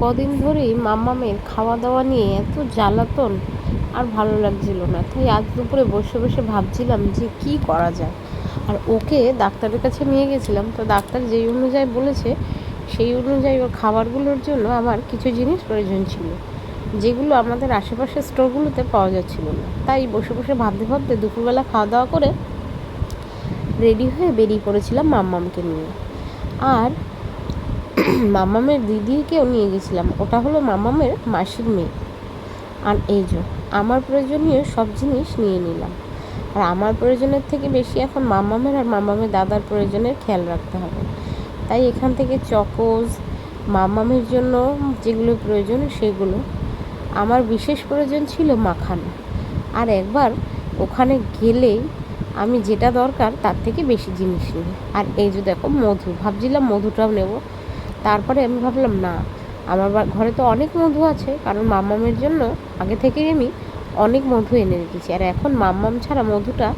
কদিন ধরেই মাম্মামের খাওয়া দাওয়া নিয়ে এত জ্বালাতন, আর ভালো লাগছিল না। তাই আজ দুপুরে বসে বসে ভাবছিলাম যে কি করা যায়। আর ওকে ডাক্তারের কাছে নিয়ে গেছিলাম, তো ডাক্তার যেই অনুযায়ী বলেছে সেই অনুযায়ী ওর খাবারগুলোর জন্য আমার কিছু জিনিস প্রয়োজন ছিল, যেগুলো আমাদের আশেপাশের স্টোরগুলোতে পাওয়া যাচ্ছিল না। তাই বসে বসে ভাবতে ভাবতে দুপুরবেলা খাওয়া দাওয়া করে রেডি হয়ে বেরিয়ে পড়েছিলাম মাম্মামকে নিয়ে। আর মাম্মামের দিদিকেও নিয়ে গেছিলাম, ওটা হলো মাম্মামের মাসির মেয়ে। আর এই যে আমার প্রয়োজনীয় সব জিনিস নিয়ে নিলাম। আর আমার প্রয়োজনের থেকে বেশি এখন মাম্মামের আর মাম্মামের দাদার প্রয়োজনের খেয়াল রাখতে হবে। তাই এখান থেকে চকোজ, মাম্মামের জন্য যেগুলো প্রয়োজন সেগুলো। আমার বিশেষ প্রয়োজন ছিল মাখানা। আর একবার ওখানে গেলেই আমি যেটা দরকার তার থেকে বেশি জিনিস নিই। আর এই যে দেখো মধু, ভাবছিলাম মধুটাও নেব। তারপরে আমি ভাবলাম না, আমার ঘরে তো অনেক মধু আছে, কারণ মাম্মামের জন্য আগে থেকেই আমি অনেক মধু এনে রেখেছি। আর এখন মাম্মাম ছাড়া মধুটা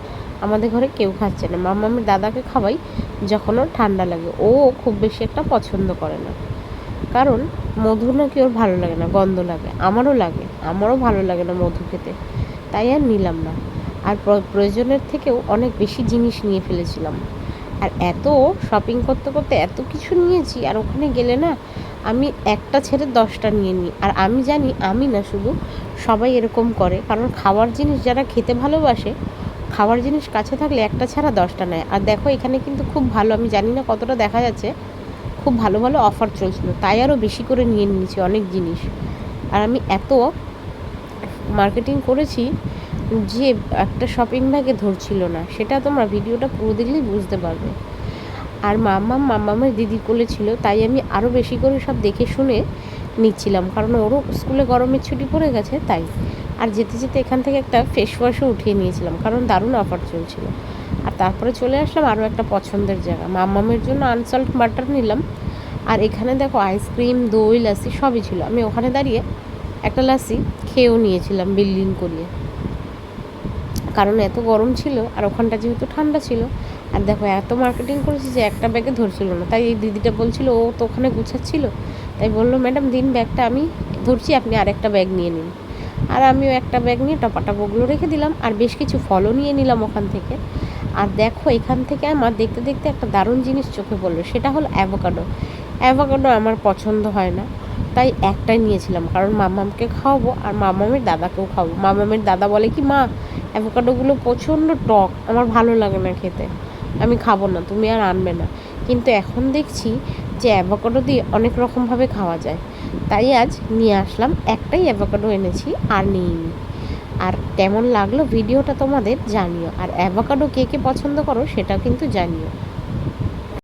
আমাদের ঘরে কেউ খাচ্ছে না। মাম্মামের দাদাকে খাওয়াই যখন ওর ঠান্ডা লাগে, ও খুব বেশি একটা পছন্দ করে না, কারণ মধু নাকি ওর ভালো লাগে না, গন্ধ লাগে। আমারও ভালো লাগে না মধু খেতে, তাই আর নিলাম না। আর প্রয়োজনের থেকেও অনেক বেশি জিনিস নিয়ে ফেলেছিলাম। আর এত শপিং করতে করতে এত কিছু নিয়েছি, আর ওখানে গেলে না আমি একটা ছেড়ে 10টা নিয়ে নিই। আর আমি জানি আমি না, শুধু সবাই এরকম করে, কারণ খাওয়ার জিনিস যারা খেতে ভালোবাসে, খাওয়ার জিনিস কাছে থাকলে একটা ছাড়া 10টা নেয়। আর দেখো এখানে কিন্তু খুব ভালো, আমি জানি না কতটা দেখা যাচ্ছে, খুব ভালো ভালো অফার চলছিল, তাই আরও বেশি করে নিয়ে নিয়েছি অনেক জিনিস। আর আমি এত মার্কেটিং করেছি যে একটা শপিং ব্যাগে ধরছিল না, সেটা তোমরা ভিডিওটা পুরো দেখলেই বুঝতে পারবে। আর মাম্মামের দিদি কোলে ছিল, তাই আমি আরও বেশি করে সব দেখে শুনে নিচ্ছিলাম, কারণ ওরও স্কুলে গরমের ছুটি পড়ে গেছে তাই। আর যেতে যেতে এখান থেকে একটা ফেস ওয়াশও উঠিয়ে নিয়েছিলাম, কারণ দারুণ অফার চলছিল। আর তারপরে চলে আসলাম আরও একটা পছন্দের জায়গা, মাম্মামের জন্য আনসল্ট বাটার নিলাম। আর এখানে দেখো আইসক্রিম, দই, লাসি সবই ছিল। আমি ওখানে দাঁড়িয়ে একটা লাসি খেয়েও নিয়েছিলাম বিল্ডিং করিয়ে, কারণ এত গরম ছিল আর ওখানটা যেহেতু ঠান্ডা ছিল। আর দেখো এত মার্কেটিং করেছি যে একটা ব্যাগে ধরছিল না, তাই এই দিদিটা বলছিল, ও তো ওখানে গুছাচ্ছিল, তাই বললো ম্যাডাম দিন ব্যাগটা, আমি ধরছি, আপনি আরেকটা ব্যাগ নিয়ে নিন। আর আমিও একটা ব্যাগ নিয়ে টপাটাপগুলো রেখে দিলাম, আর বেশ কিছু ফলও নিয়ে নিলাম ওখান থেকে। আর দেখো এখান থেকে আমার দেখতে দেখতে একটা দারুণ জিনিস চোখে পড়লো, সেটা হলো অ্যাভোকাডো। অ্যাভোকাডো আমার পছন্দ হয় না, তাই একটাই নিয়েছিলাম, কারণ মাম্মামকে খাওয়াবো আর মাম্মামের দাদাকেও খাওয়াবো। মাম্মামের দাদা বলে কি, মা অ্যাভোকাডোগুলো প্রচণ্ড টক, আমার ভালো লাগে না খেতে, আমি খাবো না, তুমি আর আনবে না। কিন্তু এখন দেখছি যে অ্যাভোকাডো দিয়ে অনেক রকমভাবে খাওয়া যায়, তাই আজ নিয়ে আসলাম। একটাই অ্যাভোকাডো এনেছি আর নিইনি। আর কেমন লাগলো ভিডিওটা তোমাদের জানিও, আর অ্যাভোকাডো কে কে পছন্দ করো সেটাও কিন্তু জানিও।